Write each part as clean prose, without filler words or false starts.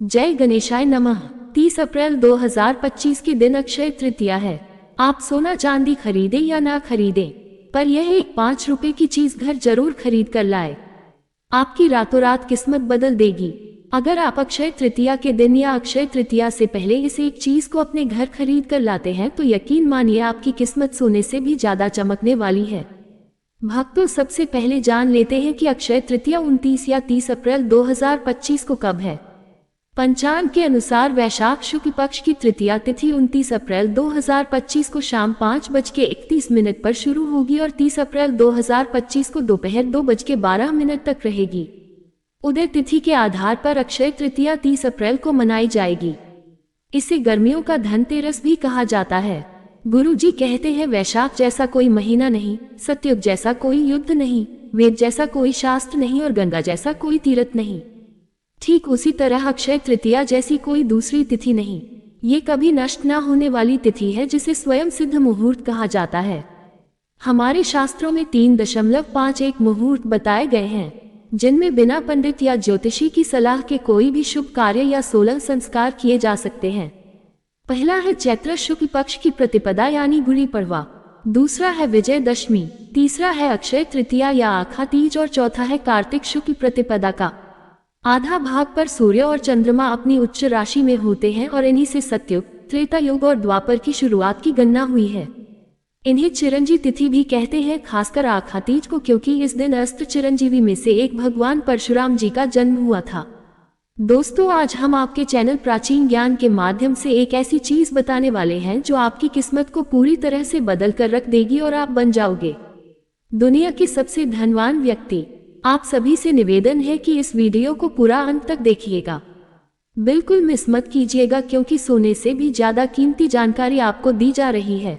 जय गणेशाय नमः। 30 अप्रैल 2025 के दिन अक्षय तृतीया है। आप सोना चांदी खरीदें या ना खरीदें, पर यह एक 5 रुपए की चीज घर जरूर खरीद कर लाए। आपकी रातों रात किस्मत बदल देगी। अगर आप अक्षय तृतीया के दिन या अक्षय तृतीया से पहले इस एक चीज को अपने घर खरीद कर लाते हैं तो यकीन मानिए आपकी किस्मत सोने से भी ज्यादा चमकने वाली है। भक्तों, सबसे पहले जान लेते हैं कि अक्षय तृतीया 29 या 30 अप्रैल 2025 को कब है। पंचांग के अनुसार वैशाख शुक्ल पक्ष की तृतीया तिथि 29 अप्रैल 2025 को शाम 5:31 पर शुरू होगी और 30 अप्रैल 2025 को दोपहर 2:12 तक रहेगी। उदय तिथि के आधार पर अक्षय तृतीया 30 अप्रैल को मनाई जाएगी। इसे गर्मियों का धनतेरस भी कहा जाता है। गुरुजी कहते हैं, वैशाख जैसा कोई महीना नहीं, सतयुग जैसा कोई युद्ध नहीं, वेद जैसा कोई शास्त्र नहीं और गंगा जैसा कोई तीर्थ नहीं। ठीक उसी तरह अक्षय तृतीया जैसी कोई दूसरी तिथि नहीं। ये कभी नष्ट न होने वाली तिथि है जिसे स्वयं सिद्ध मुहूर्त कहा जाता है। हमारे शास्त्रों में 3.51 मुहूर्त बताए गए हैं, जिनमें बिना पंडित या ज्योतिषी की सलाह के कोई भी शुभ कार्य या 16 संस्कार किए जा सकते हैं। पहला है चैत्र शुक्ल पक्ष की प्रतिपदा यानी गुड़ी पड़वा, दूसरा है विजयदशमी, तीसरा है अक्षय तृतीया या आखा तीज और चौथा है कार्तिक शुक्ल प्रतिपदा का आधा भाग पर सूर्य और चंद्रमा अपनी उच्च राशि में होते हैं और इन्हीं से सतयुग, त्रेता युग और द्वापर की शुरुआत की गणना हुई है। इन्हें चिरंजी तिथि भी कहते हैं, खासकर आखा तीज को, क्योंकि इस दिन अस्त्र चिरंजीवी में से एक भगवान परशुराम जी का जन्म हुआ था। दोस्तों, आज हम आपके चैनल प्राचीन ज्ञान के माध्यम से एक ऐसी चीज बताने वाले हैं जो आपकी किस्मत को पूरी तरह से बदल कर रख देगी और आप बन जाओगे दुनिया के सबसे धनवान व्यक्ति। आप सभी से निवेदन है कि इस वीडियो को पूरा अंत तक देखिएगा, बिल्कुल मिस मत कीजिएगा, क्योंकि सोने से भी ज्यादा कीमती जानकारी आपको दी जा रही है।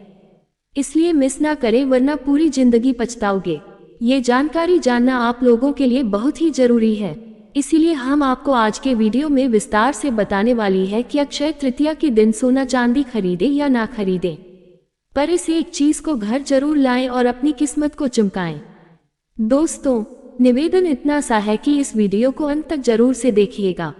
इसलिए मिस ना करें, वरना पूरी जिंदगी पछताओगे। ये जानकारी जानना आप लोगों के लिए बहुत ही जरूरी है। इसीलिए हम आपको आज के वीडियो में विस्तार से बताने वाली है कि अक्षय तृतीया के दिन सोना चांदी खरीदें या ना खरीदें, पर इस एक चीज को घर जरूर लाएं और अपनी किस्मत को चमकाएं। दोस्तों, निवेदन इतना सा है कि इस वीडियो को अंत तक जरूर से देखिएगा।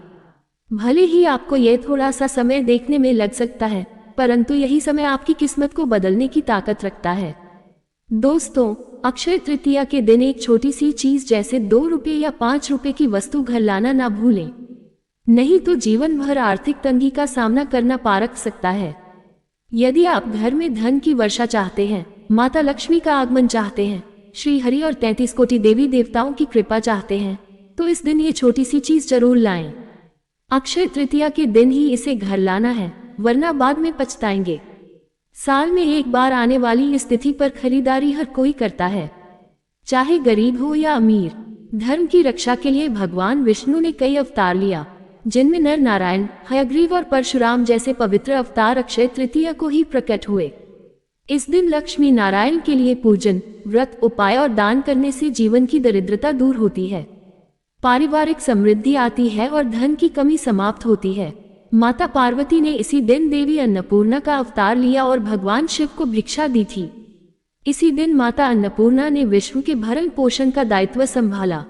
भले ही आपको यह थोड़ा सा समय देखने में लग सकता है, परंतु यही समय आपकी किस्मत को बदलने की ताकत रखता है। दोस्तों, अक्षय तृतीया के दिन एक छोटी सी चीज जैसे 2 रुपये या 5 रुपये की वस्तु घर लाना ना भूलें, नहीं तो जीवन भर आर्थिक तंगी का सामना करना पारक सकता है। यदि आप घर में धन की वर्षा चाहते हैं, माता लक्ष्मी का आगमन चाहते हैं, श्री हरि और 33 कोटि देवी देवताओं की कृपा चाहते हैं, तो इस दिन ये छोटी सी चीज जरूर लाएं। अक्षय तृतीया के दिन ही इसे घर लाना है, वरना बाद में पछताएंगे। साल में एक बार आने वाली इस तिथि पर खरीदारी हर कोई करता है, चाहे गरीब हो या अमीर। धर्म की रक्षा के लिए भगवान विष्णु ने कई अवतार लिया, जिनमें नर नारायण, हयग्रीव और परशुराम जैसे पवित्र अवतार अक्षय तृतीया को ही प्रकट हुए। इस दिन लक्ष्मी नारायण के लिए पूजन, व्रत, उपाय और दान करने से जीवन की दरिद्रता दूर होती है, पारिवारिक समृद्धि आती है और धन की कमी समाप्त होती है। माता पार्वती ने इसी दिन देवी अन्नपूर्णा का अवतार लिया और भगवान शिव को भिक्षा दी थी। इसी दिन माता अन्नपूर्णा ने विश्व के भरण पोषण का दायित्व संभाला।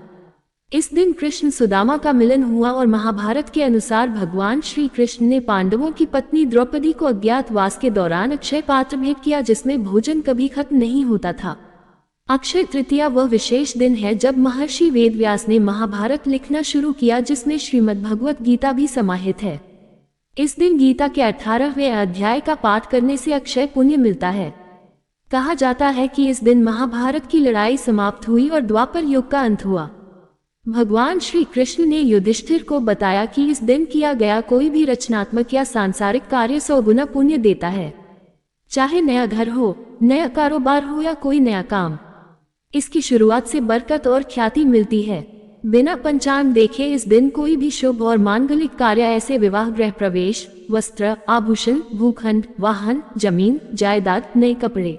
इस दिन कृष्ण सुदामा का मिलन हुआ और महाभारत के अनुसार भगवान श्री कृष्ण ने पांडवों की पत्नी द्रौपदी को अज्ञातवास के दौरान अक्षय पात्र भेंट किया, जिसमें भोजन कभी खत्म नहीं होता था। अक्षय तृतीया वह विशेष दिन है जब महर्षि वेदव्यास ने महाभारत लिखना शुरू किया, जिसमें श्रीमद् भगवत गीता भी समाहित है। इस दिन गीता के 18वें अध्याय का पाठ करने से अक्षय पुण्य मिलता है। कहा जाता है कि इस दिन महाभारत की लड़ाई समाप्त हुई और द्वापर युग का अंत हुआ। भगवान श्री कृष्ण ने युधिष्ठिर को बताया कि इस दिन किया गया कोई भी रचनात्मक या सांसारिक कार्य 100 गुना पुण्य देता है, चाहे नया घर हो, नया कारोबार हो या कोई नया काम। इसकी शुरुआत से बरकत और ख्याति मिलती है। बिना पंचांग देखे इस दिन कोई भी शुभ और मांगलिक कार्य, ऐसे विवाह, गृह प्रवेश, वस्त्र, आभूषण, भूखंड, वाहन, जमीन, जायदाद, नए कपड़े,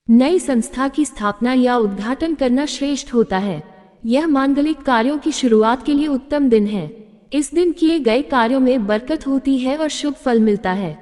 नई संस्था की स्थापना या उद्घाटन करना श्रेष्ठ होता है। यह मांगलिक कार्यों की शुरुआत के लिए उत्तम दिन है। इस दिन किए गए कार्यों में बरकत होती है और शुभ फल मिलता है।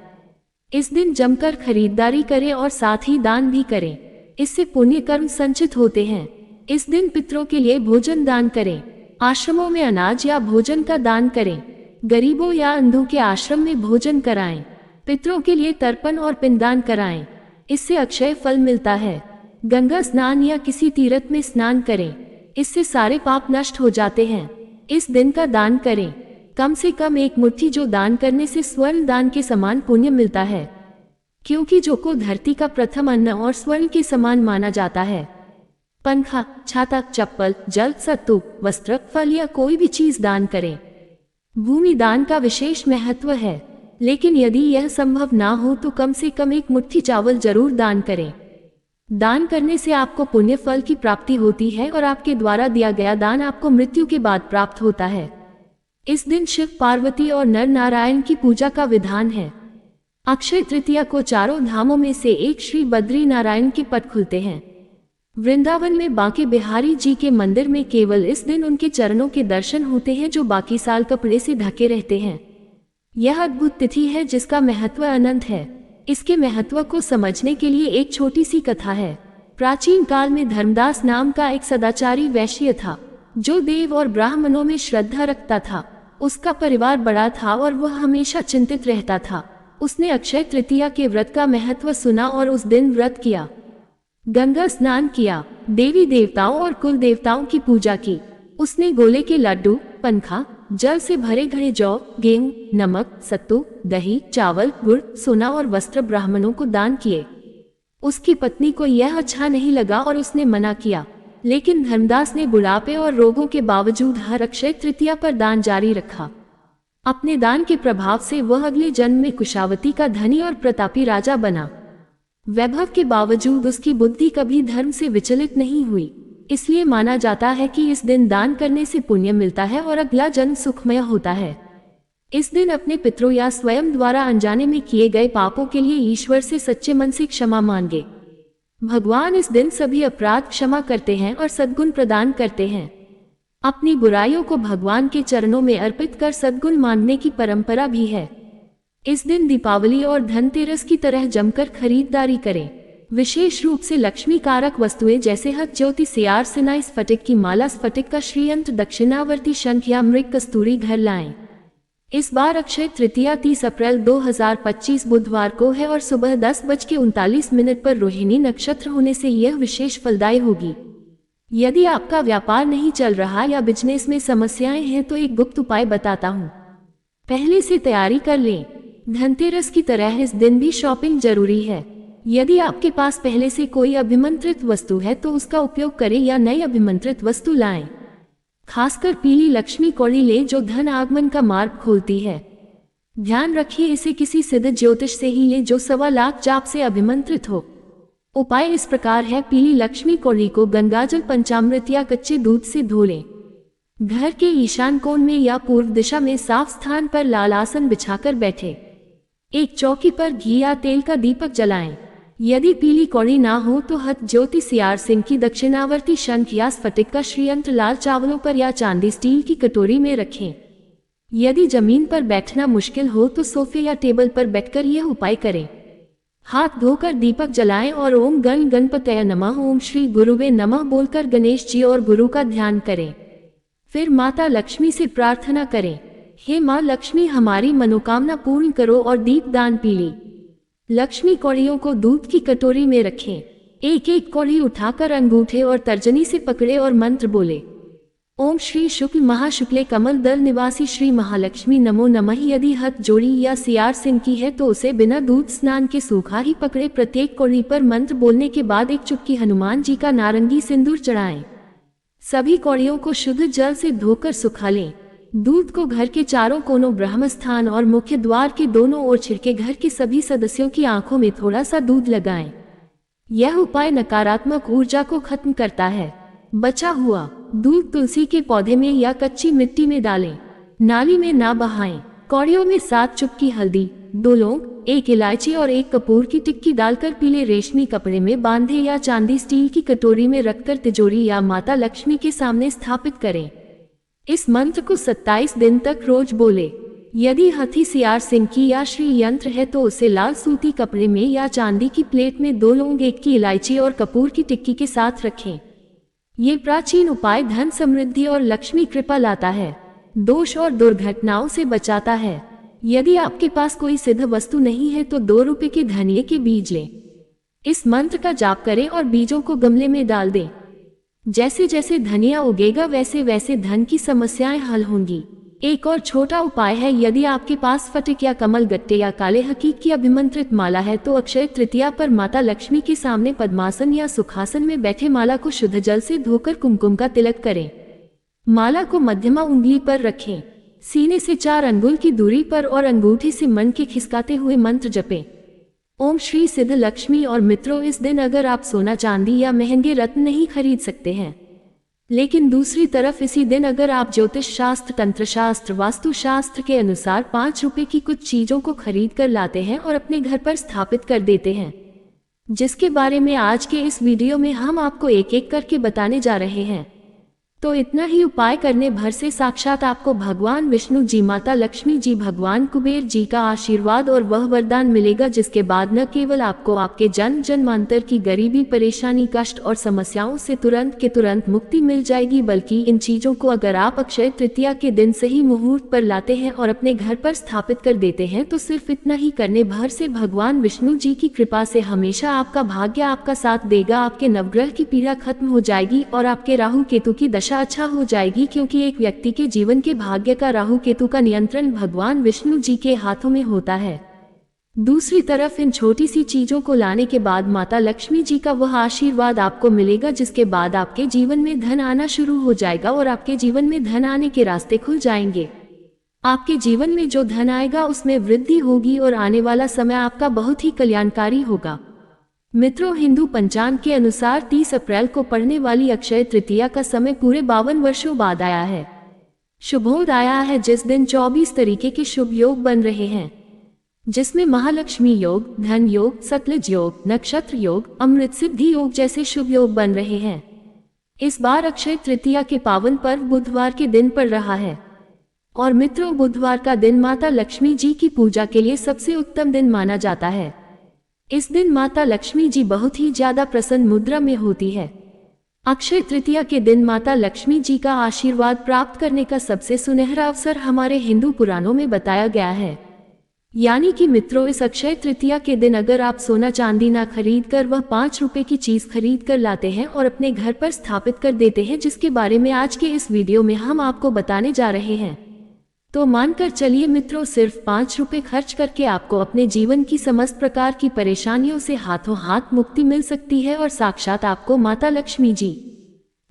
इस दिन जमकर खरीदारी करें और साथ ही दान भी करें, इससे पुण्य कर्म संचित होते हैं। इस दिन पितरों के लिए भोजन दान करें, आश्रमों में अनाज या भोजन का दान करें। गरीबों या अंधों के आश्रम में भोजन कराएं। पितरों के लिए तर्पण और पिंडदान कराएं, इससे अक्षय फल मिलता है। गंगा स्नान या किसी तीर्थ में स्नान करें, इससे सारे पाप नष्ट हो जाते हैं। इस दिन का दान करें, कम से कम एक मुट्ठी, जो दान करने से स्वर्ण दान के समान पुण्य मिलता है, क्योंकि जो को धरती का प्रथम अन्न और स्वर्ण के समान माना जाता है। पंखा, छाता, चप्पल, जल, सत्तू, वस्त्र, फल या कोई भी चीज दान करें। भूमि दान का विशेष महत्व है, लेकिन यदि यह संभव ना हो तो कम से कम एक मुट्ठी चावल जरूर दान करें। दान करने से आपको पुण्य फल की प्राप्ति होती है और आपके द्वारा दिया गया दान आपको मृत्यु के बाद प्राप्त होता है। इस दिन शिव, पार्वती और नर नारायण की पूजा का विधान है। अक्षय तृतीया को चारों धामों में से एक श्री बद्री नारायण के पट खुलते हैं। वृंदावन में बांके बिहारी जी के मंदिर में केवल इस दिन उनके चरणों के दर्शन होते हैं, जो बाकी साल कपड़े से ढके रहते हैं। यह अद्भुत तिथि है जिसका महत्व अनंत है। इसके महत्व को समझने के लिए एक छोटी सी कथा है। प्राचीन काल में धर्मदास नाम का एक सदाचारी वैश्य था, जो देव और ब्राह्मणों में श्रद्धा रखता था। उसका परिवार बड़ा था और वह हमेशा चिंतित रहता था। उसने अक्षय तृतीया के व्रत का महत्व सुना और उस दिन व्रत किया, गंगा स्नान किया, देवी देवताओं और कुल देवताओं की पूजा की। उसने गोले के लड्डू, पंखा, जल से भरे घड़े जौ, गेहूं, नमक, सत्तू, दही, चावल, गुड़, सोना और वस्त्र ब्राह्मणों को दान किए। उसकी पत्नी को यह अच्छा नहीं लगा और उसने मना किया, लेकिन धर्मदास ने बुढ़ापे और रोगों के बावजूद हर अक्षय तृतीया पर दान जारी रखा। अपने दान के प्रभाव से वह अगले जन्म में कुशावती का धनी और प्रतापी राजा बना। वैभव के बावजूद उसकी बुद्धि कभी धर्म से विचलित नहीं हुई। इसलिए माना जाता है कि इस दिन दान करने से पुण्य मिलता है और अगला जन्म सुखमय होता है। इस दिन अपने पितरों या स्वयं द्वारा अनजाने में किए गए पापों के लिए ईश्वर से सच्चे मन से क्षमा मांगे। भगवान इस दिन सभी अपराध क्षमा करते हैं और सद्गुण प्रदान करते हैं। अपनी बुराइयों को भगवान के चरणों में अर्पित कर सद्गुण मांगने की परंपरा भी है। इस दिन दीपावली और धनतेरस की तरह जमकर खरीदारी करें। विशेष रूप से लक्ष्मी कारक वस्तुएं जैसे हथ ज्योति, सियार, सिनाई, स्फटिक की माला, स्फटिक का श्रीयंत्र, दक्षिणावर्ती शंख या मृग कस्तूरी घर लाएं। इस बार अक्षय तृतीया 30 अप्रैल 2025 बुधवार को है और सुबह 10:39 पर रोहिणी नक्षत्र होने से यह विशेष फलदायी होगी। यदि आपका व्यापार नहीं चल रहा या बिजनेस में समस्याएं हैं तो एक गुप्त उपाय बताता हूँ, पहले से तैयारी कर लें। धनतेरस की तरह इस दिन भी शॉपिंग जरूरी है। यदि आपके पास पहले से कोई अभिमंत्रित वस्तु है तो उसका उपयोग करें या नई अभिमंत्रित वस्तु लाएं। खासकर पीली लक्ष्मी कौड़ी लें जो धन आगमन का मार्ग खोलती है। ध्यान रखिए, इसे किसी सिद्ध ज्योतिष से ही लें जो 1.25 लाख जाप से अभिमंत्रित हो। उपाय इस प्रकार है, पीली लक्ष्मी कौड़ी को गंगाजल, पंचामृत या कच्चे दूध से धो लें। घर के ईशान कोण में या पूर्व दिशा में साफ स्थान पर लाल आसन बिछाकर बैठे। एक चौकी पर घी या तेल का दीपक जलाएं। यदि पीली कौड़ी ना हो तो हथ ज्योति, सियार सिंह की दक्षिणावर्ती शंख या स्फटिक का श्रीयंत्र लाल चावलों पर या चांदी स्टील की कटोरी में रखें। यदि जमीन पर बैठना मुश्किल हो तो सोफे या टेबल पर बैठकर यह उपाय करें। हाथ धोकर दीपक जलाएं और ओम गण गणपतये नमः, ओम श्री गुरुवे नमः बोलकर गणेश जी और गुरु का ध्यान करें। फिर माता लक्ष्मी से प्रार्थना करें, हे माँ लक्ष्मी, हमारी मनोकामना पूर्ण करो और दीप दान पीली लक्ष्मी कौड़ियों को दूध की कटोरी में रखें। एक एक कौड़ी उठाकर अंगूठे और तर्जनी से पकड़े और मंत्र बोले, ओम श्री शुक्ल महाशुक्ले कमल दल निवासी श्री महालक्ष्मी नमो नमः। यदि हथ जोड़ी या सियार सिंह की है तो उसे बिना दूध स्नान के सूखा ही पकड़े। प्रत्येक कौड़ी पर मंत्र बोलने के बाद एक चुटकी हनुमान जी का नारंगी सिंदूर चढ़ाएं। सभी कौड़ियों को शुद्ध जल से धोकर सुखा लें। दूध को घर के चारों कोनों, ब्रह्मस्थान और मुख्य द्वार के दोनों ओर छिड़के घर के सभी सदस्यों की आंखों में थोड़ा सा दूध लगाएं। यह उपाय नकारात्मक ऊर्जा को खत्म करता है। बचा हुआ दूध तुलसी के पौधे में या कच्ची मिट्टी में डालें, नाली में ना बहाएं। कौड़ियों में 7 चुटकी हल्दी, 2 लौंग, 1 इलायची और 1 कपूर की टिक्की डालकर पीले रेशमी कपड़े में बांधे या चांदी स्टील की कटोरी में रखकर तिजोरी या माता लक्ष्मी के सामने स्थापित करें। इस मंत्र को 27 दिन तक रोज बोले। यदि हाथी, सियार सिंह की या श्री यंत्र है तो उसे लाल सूती कपड़े में या चांदी की प्लेट में 2 लौंग, 1 की इलायची और कपूर की टिक्की के साथ रखें। ये प्राचीन उपाय धन समृद्धि और लक्ष्मी कृपा लाता है। दोष और दुर्घटनाओं से बचाता है। यदि आपके पास कोई सिद्ध वस्तु नहीं है तो 2 रुपए के धनिये के बीज लें। इस मंत्र का जाप करें और बीजों को गमले में डाल दें। जैसे जैसे धनिया उगेगा वैसे वैसे धन की समस्याएं हल होंगी। एक और छोटा उपाय है, यदि आपके पास फटिक या कमल गट्टे या काले हकीक की अभिमंत्रित माला है तो अक्षय तृतीया पर माता लक्ष्मी के सामने पद्मासन या सुखासन में बैठे माला को शुद्ध जल से धोकर कुमकुम का तिलक करें। माला को मध्यमा उंगली पर रखें, सीने से 4 अंगुल की दूरी पर और अंगूठी से मन के खिसकाते हुए मंत्र जपें। ओम श्री सिद्ध लक्ष्मी। और मित्रों, इस दिन अगर आप सोना चांदी या महंगे रत्न नहीं खरीद सकते हैं, लेकिन दूसरी तरफ इसी दिन अगर आप ज्योतिष शास्त्र, तंत्र शास्त्र, वास्तु शास्त्र के अनुसार 5 रुपए की कुछ चीजों को खरीद कर लाते हैं और अपने घर पर स्थापित कर देते हैं, जिसके बारे में आज के इस वीडियो में हम आपको एक एक करके बताने जा रहे हैं, तो इतना ही उपाय करने भर से साक्षात आपको भगवान विष्णु जी, माता लक्ष्मी जी, भगवान कुबेर जी का आशीर्वाद और वह वरदान मिलेगा, जिसके बाद न केवल आपको आपके जन्म जन्मांतर की गरीबी, परेशानी, कष्ट और समस्याओं से तुरंत के तुरंत मुक्ति मिल जाएगी, बल्कि इन चीजों को अगर आप अक्षय तृतीया के दिन सही मुहूर्त पर लाते हैं और अपने घर पर स्थापित कर देते हैं तो सिर्फ इतना ही करने भर से भगवान विष्णु जी की कृपा से हमेशा आपका भाग्य आपका साथ देगा। आपके नवग्रह की पीड़ा खत्म हो जाएगी और आपके राहु केतु की दशा अच्छा हो जाएगी, क्योंकि एक व्यक्ति के जीवन के भाग्य का राहु केतु का नियंत्रण भगवान विष्णु जी के हाथों में होता है। दूसरी तरफ इन छोटी सी चीजों को लाने के बाद माता लक्ष्मी जी का वह आशीर्वाद आपको मिलेगा, जिसके बाद आपके जीवन में धन आना शुरू हो जाएगा और आपके जीवन में धन आने के रास्ते खुल जाएंगे। आपके जीवन में जो धन आएगा उसमें वृद्धि होगी और आने वाला समय आपका बहुत ही कल्याणकारी होगा। मित्रों, हिंदू पंचांग के अनुसार 30 अप्रैल को पड़ने वाली अक्षय तृतीया का समय पूरे 52 वर्षों बाद आया है। शुभोदय आया है, जिस दिन 24 तरीके के शुभ योग बन रहे हैं, जिसमें महालक्ष्मी योग, धन योग, सतलज योग, नक्षत्र योग, अमृत सिद्धि योग जैसे शुभ योग बन रहे हैं। इस बार अक्षय तृतीया के पावन पर्व बुधवार के दिन पड़ रहा है और मित्रों, बुधवार का दिन माता लक्ष्मी जी की पूजा के लिए सबसे उत्तम दिन माना जाता है। इस दिन माता लक्ष्मी जी बहुत ही ज्यादा प्रसन्न मुद्रा में होती है। अक्षय तृतीया के दिन माता लक्ष्मी जी का आशीर्वाद प्राप्त करने का सबसे सुनहरा अवसर हमारे हिंदू पुराणों में बताया गया है। यानी कि मित्रों, इस अक्षय तृतीया के दिन अगर आप सोना चांदी ना खरीद कर वह 5 रुपए की चीज खरीद कर लाते हैं और अपने घर पर स्थापित कर देते हैं, जिसके बारे में आज के इस वीडियो में हम आपको बताने जा रहे हैं, तो मानकर चलिए मित्रों, सिर्फ 5 रुपए खर्च करके आपको अपने जीवन की समस्त प्रकार की परेशानियों से हाथों हाथ मुक्ति मिल सकती है और साक्षात आपको माता लक्ष्मी जी,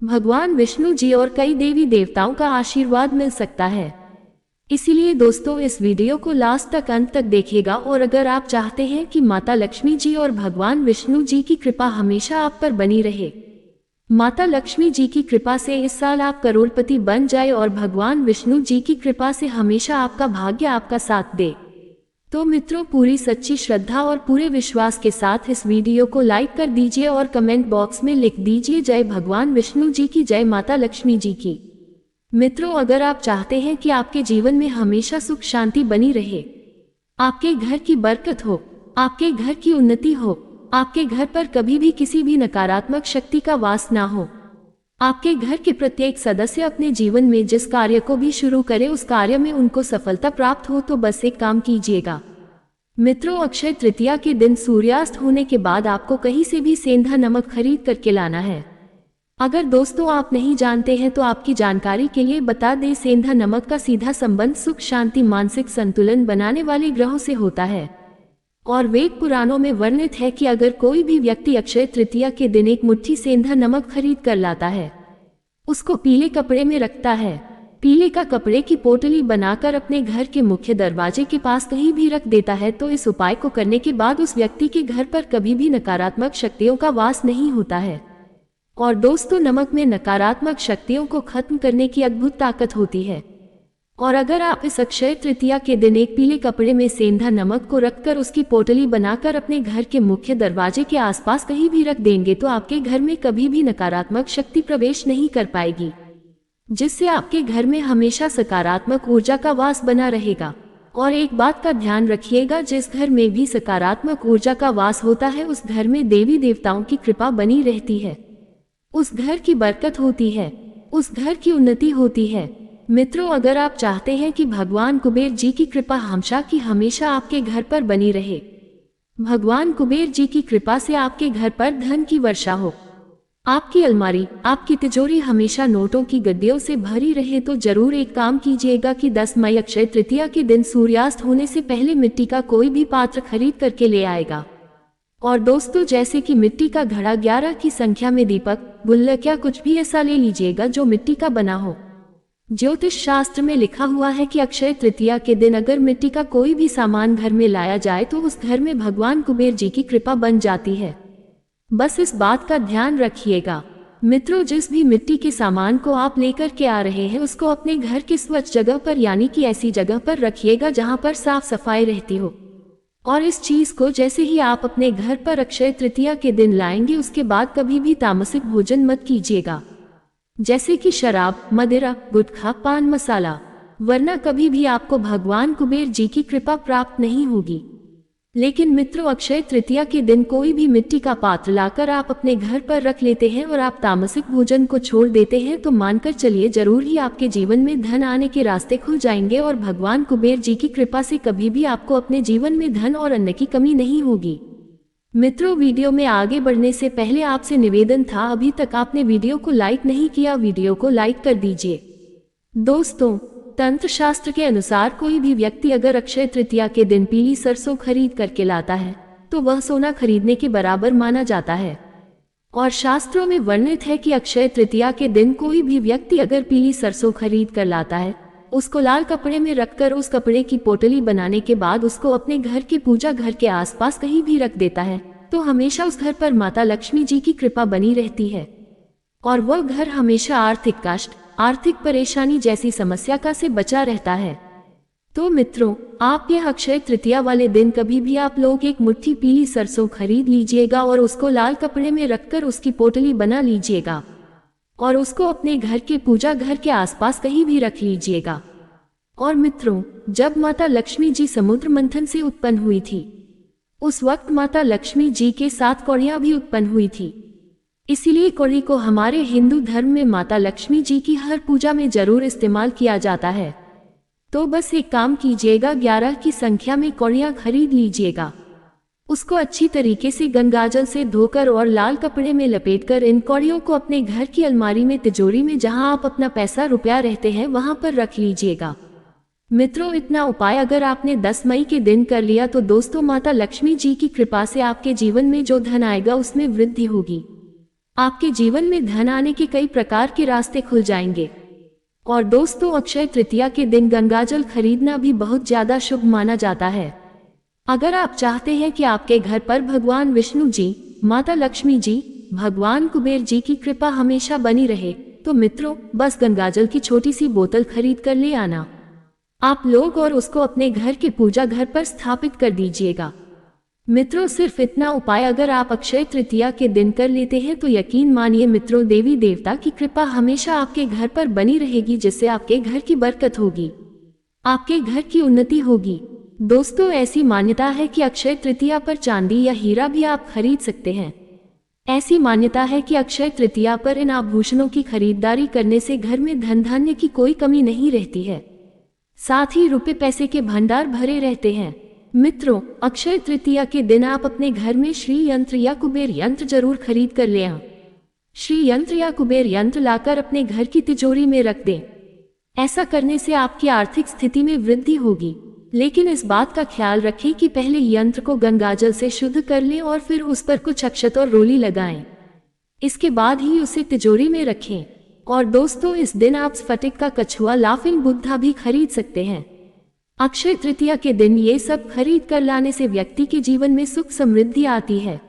भगवान विष्णु जी और कई देवी देवताओं का आशीर्वाद मिल सकता है। इसीलिए दोस्तों, इस वीडियो को लास्ट तक, अंत तक देखिएगा और अगर आप चाहते हैं कि माता लक्ष्मी जी और भगवान विष्णु जी की कृपा हमेशा आप पर बनी रहे, माता लक्ष्मी जी की कृपा से इस साल आप करोड़पति बन जाए और भगवान विष्णु जी की कृपा से हमेशा आपका भाग्य आपका साथ दे, तो मित्रों, पूरी सच्ची श्रद्धा और पूरे विश्वास के साथ इस वीडियो को लाइक कर दीजिए और कमेंट बॉक्स में लिख दीजिए जय भगवान विष्णु जी की, जय माता लक्ष्मी जी की। मित्रों, अगर आप चाहते हैं कि आपके जीवन में हमेशा सुख शांति बनी रहे, आपके घर की बरकत हो, आपके घर की उन्नति हो, आपके घर पर कभी भी किसी भी नकारात्मक शक्ति का वास ना हो, आपके घर के प्रत्येक सदस्य अपने जीवन में जिस कार्य को भी शुरू करे उस कार्य में उनको सफलता प्राप्त हो, तो बस एक काम कीजिएगा मित्रों, अक्षय तृतीया के दिन सूर्यास्त होने के बाद आपको कहीं से भी सेंधा नमक खरीद करके लाना है। अगर दोस्तों आप नहीं जानते हैं तो आपकी जानकारी के लिए बता दें, सेंधा नमक का सीधा संबंध सुख शांति, मानसिक संतुलन बनाने वाले ग्रहों से होता है और वेद पुराणों में वर्णित है कि अगर कोई भी व्यक्ति अक्षय तृतीया के दिन एक मुट्ठी सेंधा नमक खरीद कर लाता है, उसको पीले कपड़े में रखता है, पीले का कपड़े की पोटली बनाकर अपने घर के मुख्य दरवाजे के पास कहीं भी रख देता है, तो इस उपाय को करने के बाद उस व्यक्ति के घर पर कभी भी नकारात्मक शक्तियों का वास नहीं होता है। और दोस्तों, नमक में नकारात्मक शक्तियों को खत्म करने की अद्भुत ताकत होती है और अगर आप इस अक्षय तृतीया के दिन एक पीले कपड़े में सेंधा नमक को रखकर उसकी पोटली बनाकर अपने घर के मुख्य दरवाजे के आसपास कहीं भी रख देंगे, तो आपके घर में कभी भी नकारात्मक शक्ति प्रवेश नहीं कर पाएगी, जिससे आपके घर में हमेशा सकारात्मक ऊर्जा का वास बना रहेगा। और एक बात का ध्यान रखिएगा, जिस घर में भी सकारात्मक ऊर्जा का वास होता है उस घर में देवी देवताओं की कृपा बनी रहती है, उस घर की बरकत होती है, उस घर की उन्नति होती है। मित्रों, अगर आप चाहते हैं कि भगवान कुबेर जी की कृपा हमेशा की हमेशा आपके घर पर बनी रहे, भगवान कुबेर जी की कृपा से आपके घर पर धन की वर्षा हो, आपकी अलमारी, आपकी तिजोरी हमेशा नोटों की गड्डियों से भरी रहे, तो जरूर एक काम कीजिएगा कि 10 मई अक्षय तृतीया के दिन सूर्यास्त होने से पहले मिट्टी का कोई भी पात्र खरीद करके ले आएगा। और दोस्तों, जैसे कि मिट्टी का घड़ा, 11 की संख्या में दीपक, गुल्लक या कुछ भी ऐसा ले लीजिएगा जो मिट्टी का बना हो। ज्योतिष शास्त्र में लिखा हुआ है कि अक्षय तृतीया के दिन अगर मिट्टी का कोई भी सामान घर में लाया जाए तो उस घर में भगवान कुबेर जी की कृपा बन जाती है। बस इस बात का ध्यान रखिएगा। मित्रों, जिस भी मिट्टी के सामान को आप लेकर के आ रहे हैं उसको अपने घर की स्वच्छ जगह पर, यानी कि ऐसी जगह पर रखिएगा जहां पर साफ सफाई रहती हो। और इस चीज को जैसे ही आप अपने घर पर अक्षय तृतीया के दिन लाएंगे, उसके बाद कभी भी तामसिक भोजन मत कीजिएगा, जैसे कि शराब, मदिरा, गुटखा, पान मसाला, वरना कभी भी आपको भगवान कुबेर जी की कृपा प्राप्त नहीं होगी। लेकिन मित्रों, अक्षय तृतीया के दिन कोई भी मिट्टी का पात्र लाकर आप अपने घर पर रख लेते हैं और आप तामसिक भोजन को छोड़ देते हैं, तो मानकर चलिए जरूर ही आपके जीवन में धन आने के रास्ते खुल जाएंगे और भगवान कुबेर जी की कृपा से कभी भी आपको अपने जीवन में धन और अन्न की कमी नहीं होगी। मित्रों, वीडियो में आगे बढ़ने से पहले आपसे निवेदन था, अभी तक आपने वीडियो को लाइक नहीं किया, वीडियो को लाइक कर दीजिए। दोस्तों, तंत्र शास्त्र के अनुसार कोई भी व्यक्ति अगर अक्षय तृतीया के दिन पीली सरसों खरीद करके लाता है तो वह सोना खरीदने के बराबर माना जाता है। और शास्त्रों में वर्णित है कि अक्षय तृतीया के दिन कोई भी व्यक्ति अगर पीली सरसों खरीद कर लाता है, उसको लाल कपड़े में रखकर उस कपड़े की पोटली बनाने के बाद उसको अपने घर के पूजा घर के आसपास कहीं भी रख देता है, तो हमेशा उस घर पर माता लक्ष्मी जी की कृपा बनी रहती है और वह घर हमेशा आर्थिक कष्ट, आर्थिक परेशानी जैसी समस्या का से बचा रहता है। तो मित्रों, आप यह अक्षय तृतीया वाले दिन कभी भी आप लोग एक मुट्ठी पीली सरसों खरीद लीजिएगा और उसको लाल कपड़े में रखकर उसकी पोटली बना लीजिएगा और उसको अपने घर के पूजा घर के आसपास कहीं भी रख लीजिएगा। और मित्रों, जब माता लक्ष्मी जी समुद्र मंथन से उत्पन्न हुई थी, उस वक्त माता लक्ष्मी जी के 7 कौड़ियां भी उत्पन्न हुई थी। इसीलिए कौड़ी को हमारे हिंदू धर्म में माता लक्ष्मी जी की हर पूजा में जरूर इस्तेमाल किया जाता है। तो बस एक काम कीजिएगा, 11 की संख्या में कौड़ियां खरीद लीजिएगा, उसको अच्छी तरीके से गंगाजल से धोकर और लाल कपड़े में लपेटकर इन कौड़ियों को अपने घर की अलमारी में, तिजोरी में, जहां आप अपना पैसा रुपया रहते हैं वहां पर रख लीजिएगा। मित्रों, इतना उपाय अगर आपने 10 मई के दिन कर लिया तो दोस्तों, माता लक्ष्मी जी की कृपा से आपके जीवन में जो धन आएगा उसमें वृद्धि होगी। आपके जीवन में धन आने के कई प्रकार के रास्ते खुल जाएंगे। और दोस्तों, अक्षय तृतीया के दिन गंगाजल खरीदना भी बहुत ज्यादा शुभ माना जाता है। अगर आप चाहते हैं कि आपके घर पर भगवान विष्णु जी, माता लक्ष्मी जी, भगवान कुबेर जी की कृपा हमेशा बनी रहे, तो मित्रों, बस गंगाजल की छोटी सी बोतल खरीद कर ले आना आप लोग और उसको अपने घर के पूजा घर पर स्थापित कर दीजिएगा। मित्रों, सिर्फ इतना उपाय अगर आप अक्षय तृतीया के दिन कर लेते हैं तो यकीन मानिए मित्रों, देवी देवता की कृपा हमेशा आपके घर पर बनी रहेगी, जिससे आपके घर की बरकत होगी, आपके घर की उन्नति होगी। दोस्तों, ऐसी मान्यता है कि अक्षय तृतीया पर चांदी या हीरा भी आप खरीद सकते हैं। ऐसी मान्यता है कि अक्षय तृतीया पर इन आभूषणों की खरीदारी करने से घर में धन धान्य की कोई कमी नहीं रहती है, साथ ही रुपए पैसे के भंडार भरे रहते हैं। मित्रों, अक्षय तृतीया के दिन आप अपने घर में श्री यंत्र या कुबेर यंत्र जरूर खरीद कर ले आएं। श्री यंत्र या कुबेर यंत्र लाकर अपने घर की तिजोरी में रख दें। ऐसा करने से आपकी आर्थिक स्थिति में वृद्धि होगी, लेकिन इस बात का ख्याल रखें कि पहले यंत्र को गंगाजल से शुद्ध कर लें और फिर उस पर कुछ अक्षत और रोली लगाएं। इसके बाद ही उसे तिजोरी में रखें। और दोस्तों, इस दिन आप स्फटिक का कछुआ, लाफिंग बुद्धा भी खरीद सकते हैं। अक्षय तृतीया के दिन ये सब खरीद कर लाने से व्यक्ति के जीवन में सुख समृद्धि आती है,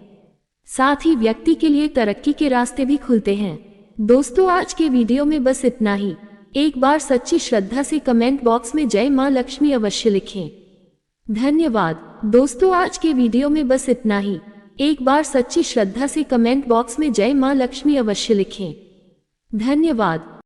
साथ ही व्यक्ति के लिए तरक्की के रास्ते भी खुलते हैं। दोस्तों, आज के वीडियो में बस इतना ही। एक बार सच्ची श्रद्धा से कमेंट बॉक्स में जय मां लक्ष्मी अवश्य लिखें। धन्यवाद। दोस्तों, आज के वीडियो में बस इतना ही। एक बार सच्ची श्रद्धा से कमेंट बॉक्स में जय मां लक्ष्मी अवश्य लिखें। धन्यवाद।